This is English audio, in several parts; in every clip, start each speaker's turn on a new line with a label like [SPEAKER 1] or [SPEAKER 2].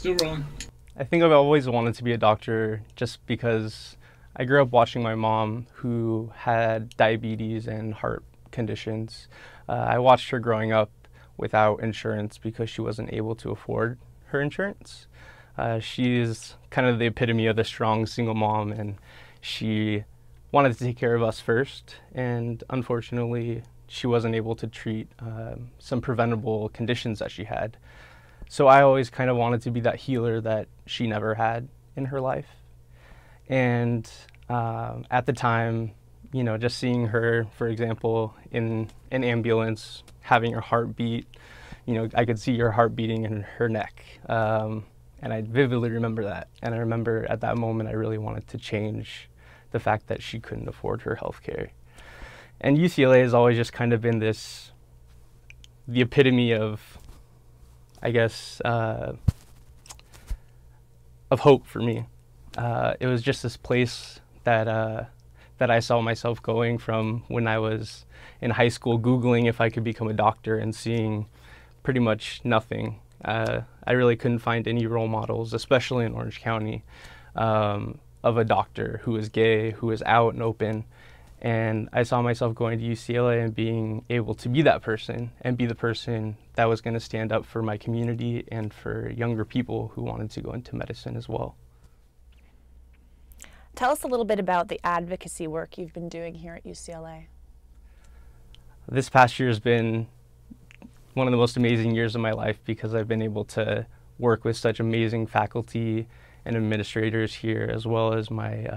[SPEAKER 1] Still rolling.
[SPEAKER 2] I think I've always wanted to be a doctor just because I grew up watching my mom who had diabetes and heart conditions. I watched her growing up without insurance because she wasn't able to afford her insurance. She's kind of the epitome of the strong single mom, and she wanted to take care of us first. And unfortunately, she wasn't able to treat some preventable conditions that she had. So I always kind of wanted to be that healer that she never had in her life. And at the time, just seeing her, for example, in an ambulance, having her heart beat, I could see her heart beating in her neck. And I vividly remember that. And I remember at that moment, I really wanted to change the fact that she couldn't afford her health care. And UCLA has always just kind of been the epitome of, I guess, of hope for me. It was just this place that I saw myself going from when I was in high school, Googling if I could become a doctor and seeing pretty much nothing. I really couldn't find any role models, especially in Orange County, of a doctor who was gay, who was out and open. And I saw myself going to UCLA and being able to be that person and be the person that was going to stand up for my community and for younger people who wanted to go into medicine as well.
[SPEAKER 3] Tell us a little bit about the advocacy work you've been doing here at UCLA.
[SPEAKER 2] This past year has been one of the most amazing years of my life because I've been able to work with such amazing faculty and administrators here, as well as my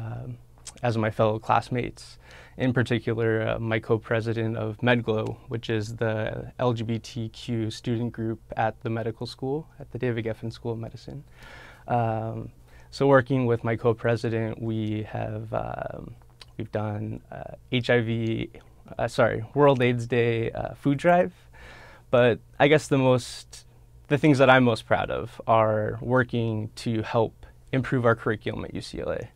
[SPEAKER 2] fellow classmates. In particular, my co-president of MedGlow, which is the LGBTQ student group at the medical school, at the David Geffen School of Medicine. So working with my co-president, we've done World AIDS Day food drive. But I guess the things that I'm most proud of are working to help improve our curriculum at UCLA.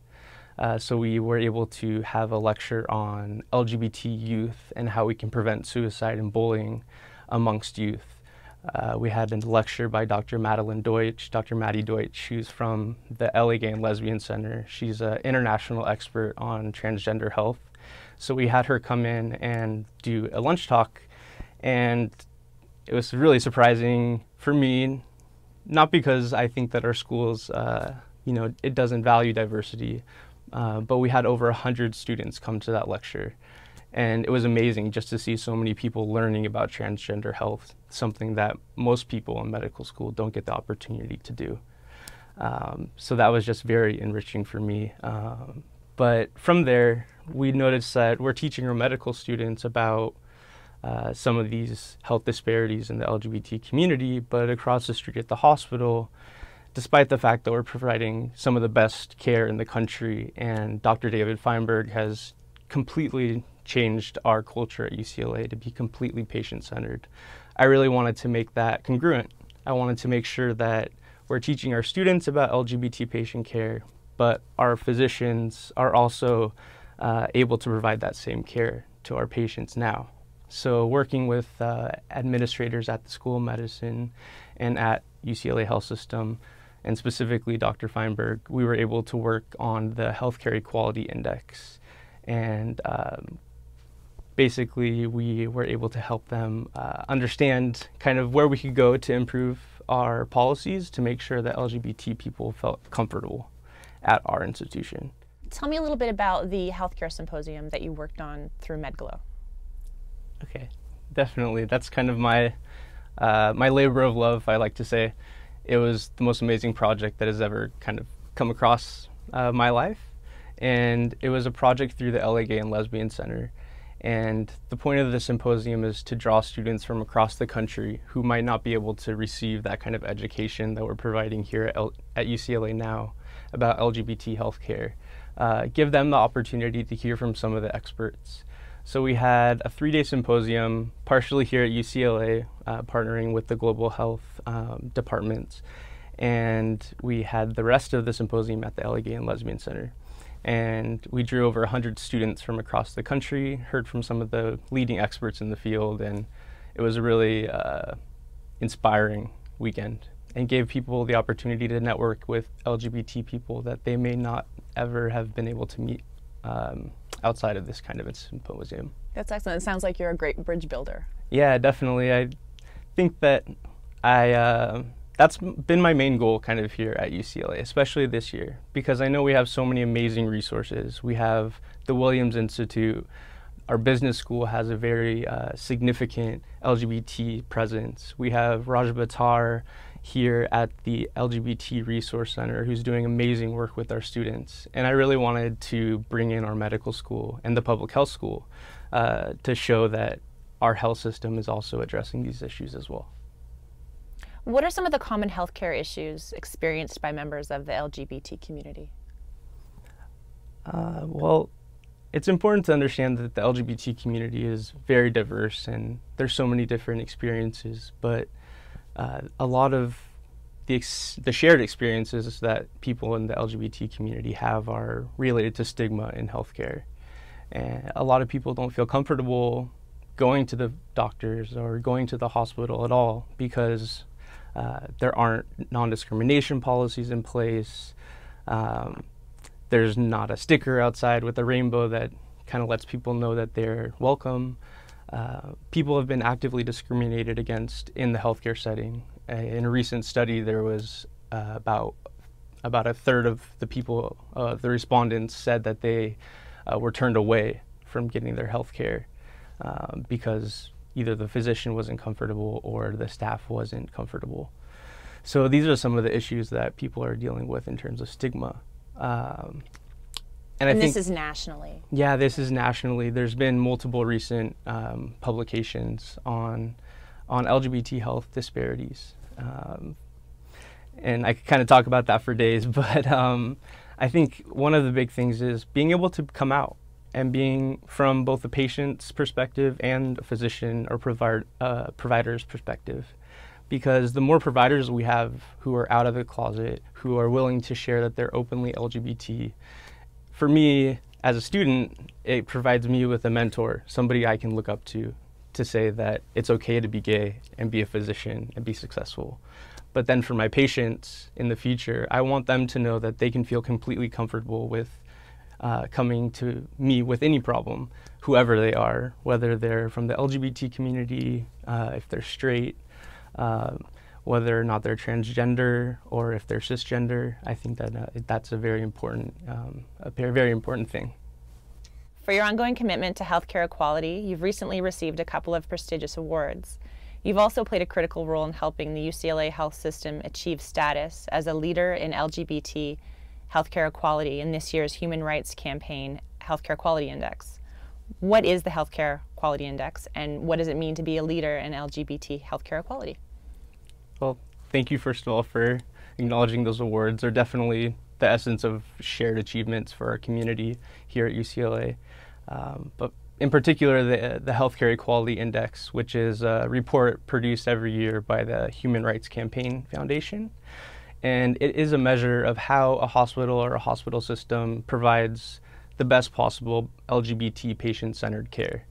[SPEAKER 2] So we were able to have a lecture on LGBT youth and how we can prevent suicide and bullying amongst youth. We had a lecture by Dr. Madeline Deutsch, Dr. Maddie Deutsch, who's from the LA Gay and Lesbian Center. She's an international expert on transgender health. So we had her come in and do a lunch talk, and it was really surprising for me, not because I think that our schools, it doesn't value diversity, but we had over 100 students come to that lecture. And it was amazing just to see so many people learning about transgender health, something that most people in medical school don't get the opportunity to do. So that was just very enriching for me. But from there, we noticed that we're teaching our medical students about some of these health disparities in the LGBT community, but across the street at the hospital, despite the fact that we're providing some of the best care in the country, and Dr. David Feinberg has completely changed our culture at UCLA to be completely patient-centered. I really wanted to make that congruent. I wanted to make sure that we're teaching our students about LGBT patient care, but our physicians are also able to provide that same care to our patients now. So working with administrators at the School of Medicine and at UCLA Health System, and specifically Dr. Feinberg, we were able to work on the Healthcare Equality Index. And basically, we were able to help them understand kind of where we could go to improve our policies to make sure that LGBT people felt comfortable at our institution.
[SPEAKER 3] Tell me a little bit about the healthcare symposium that you worked on through MedGlow.
[SPEAKER 2] Okay, definitely. That's kind of my labor of love, I like to say. It was the most amazing project that has ever kind of come across my life. And it was a project through the LA Gay and Lesbian Center. And the point of the symposium is to draw students from across the country who might not be able to receive that kind of education that we're providing here at UCLA now about LGBT healthcare. Give them the opportunity to hear from some of the experts. So we had a 3-day symposium, partially here at UCLA, partnering with the Global Health departments. And we had the rest of the symposium at the LA Gay and Lesbian Center. And we drew over 100 students from across the country, heard from some of the leading experts in the field, and it was a really inspiring weekend. and gave people the opportunity to network with LGBT people that they may not ever have been able to meet outside of this kind of a symposium.
[SPEAKER 3] That's excellent. It sounds like you're a great bridge builder.
[SPEAKER 2] Yeah, definitely. I think that that's been my main goal kind of here at UCLA, especially this year, because I know we have so many amazing resources. We have the Williams Institute. Our business school has a very significant LGBT presence. We have Raja Bhattar here at the LGBT Resource Center, who's doing amazing work with our students. And I really wanted to bring in our medical school and the public health school to show that our health system is also addressing these issues as well.
[SPEAKER 3] What are some of the common healthcare issues experienced by members of the LGBT community?
[SPEAKER 2] Well, it's important to understand that the LGBT community is very diverse and there's so many different experiences, but a lot of the shared experiences that people in the LGBT community have are related to stigma in healthcare. And a lot of people don't feel comfortable going to the doctors or going to the hospital at all because there aren't non-discrimination policies in place. There's not a sticker outside with a rainbow that kind of lets people know that they're welcome. People have been actively discriminated against in the healthcare setting. In a recent study, there was about a third of the people, the respondents, said that they were turned away from getting their health care because either the physician wasn't comfortable or the staff wasn't comfortable. So these are some of the issues that people are dealing with in terms of stigma.
[SPEAKER 3] And
[SPEAKER 2] I think
[SPEAKER 3] this is nationally?
[SPEAKER 2] Yeah, this is nationally. There's been multiple recent publications on LGBT health disparities. And I could kind of talk about that for days, but I think one of the big things is being able to come out and being from both the patient's perspective and a physician or provider's perspective. Because the more providers we have who are out of the closet, who are willing to share that they're openly LGBT, for me, as a student, it provides me with a mentor, somebody I can look up to say that it's okay to be gay and be a physician and be successful. But then for my patients in the future, I want them to know that they can feel completely comfortable with coming to me with any problem, whoever they are, whether they're from the LGBT community, if they're straight, whether or not they're transgender or if they're cisgender. I think that that's a very important thing.
[SPEAKER 3] For your ongoing commitment to healthcare equality, you've recently received a couple of prestigious awards. You've also played a critical role in helping the UCLA health system achieve status as a leader in LGBT healthcare equality in this year's Human Rights Campaign Healthcare Quality Index. What is the Healthcare Quality Index, and what does it mean to be a leader in LGBT healthcare equality?
[SPEAKER 2] Well, thank you first of all for acknowledging those awards. They're definitely the essence of shared achievements for our community here at UCLA. But in particular, the Healthcare Equality Index, which is a report produced every year by the Human Rights Campaign Foundation. And it is a measure of how a hospital or a hospital system provides the best possible LGBT patient-centered care.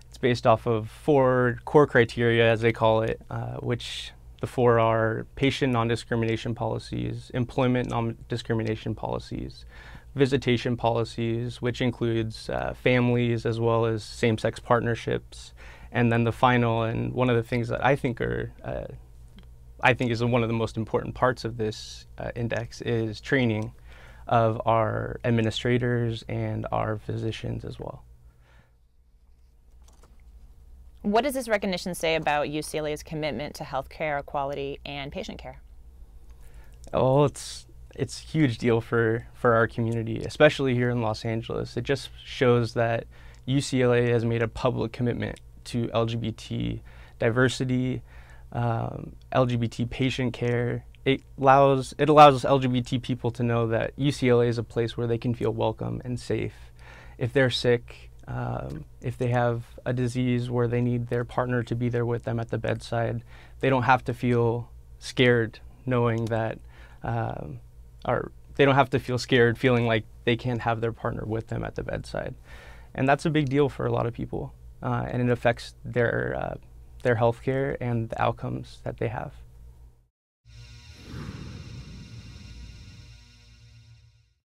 [SPEAKER 2] It's based off of 4 core criteria, as they call it, which the 4 are patient non-discrimination policies, employment non-discrimination policies, visitation policies, which includes families as well as same-sex partnerships, and then the final, and one of the things that I think is one of the most important parts of this index is training of our administrators and our physicians as well.
[SPEAKER 3] What does this recognition say about UCLA's commitment to healthcare equality and patient care?
[SPEAKER 2] Oh, it's a huge deal for our community, especially here in Los Angeles. It just shows that UCLA has made a public commitment to LGBT diversity, LGBT patient care. It allows LGBT people to know that UCLA is a place where they can feel welcome and safe. If they're sick, if they have a disease where they need their partner to be there with them at the bedside, they don't have to feel scared knowing that, or they don't have to feel scared feeling like they can't have their partner with them at the bedside. And that's a big deal for a lot of people, and it affects their health care and the outcomes that they have.